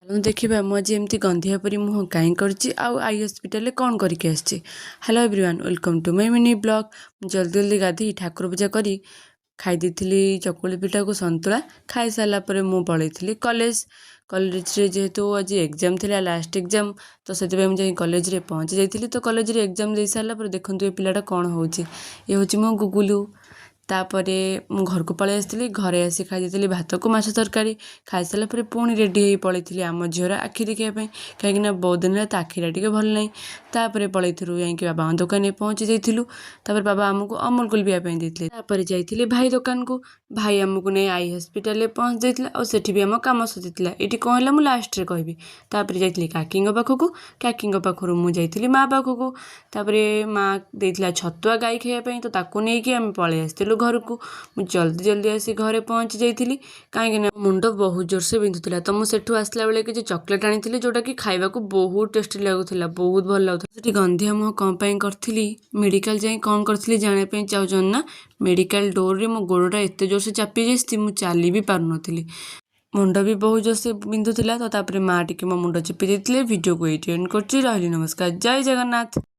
देखिए मुझे एमती गंधिया परी मुह कहीं कर आई हस्पिटाल कौन करके आसी। Hello everyone, welcome to my mini blog. जल्दी जल्दी गाधी ठाकुर पूजा करी खाई दी चकुली पिठा को संतुला खाई सारा पर मु पलैली कॉलेज। कॉलेज रे जेहेतु आज एग्जाम थिला लास्ट एग्जाम, तो से मुझे कॉलेज रे पहुँची जाइली। तो कॉलेज रे एग्जाम दे सारा पर देखो ये पिलाटा कौन होची, ये हूँ मो गुगुलू। तापरे मु घर को पलि आसती, घरे आसी खाई दी भात को माछ तरकारी। खाई सारा पर पुणी रेडी हो पलैली आम झीर आखि देखापी, कहीं बहुत दिन है आखिरा टे भल ना। तापर पलैलु जा बाबा दुकान पहुँची जाइलु। तापर बाबा आमको अमूल कुल पीवाई देते। जाइए भाई दुकान को, भाई आमको नहीं आई हस्पिटाल पहुँच जाइए और सेठी भी आम कम सरीला। ये कौन है मुझे लास्ट रे कहबी। तापर जाइए काकी पाखक, काकी पाखर मुझे माँ पाखक। तापर माँ देला छतुआ गाई खायापी, तो ताकू नहीं आम पलि आसलु घर को। मुझे जल्दी जल्दी आसी घरे पहुँची जाइली, कहीं मुंड बहुत जोर से बिंधुला। तो मुझे आसला बेले कि चॉकलेट आनी जोटा कि खाइबा को बहुत टेस्टी लगुला, बहुत भल लगुला। गंधिया मुह कौन करी मेडिकल जाए कौन करी जानापी चाहून ना। मेडिकल डोर रे मो गोड़टा एत जोर से चापी जाइए मुझे चली भी पार नी। मुंड भी बहुत जोर से बिंधुला। तो तापर माँ टिके मो मुंड चिपी देते। वीडियो को ये एंड कर। नमस्कार, जय जगन्नाथ।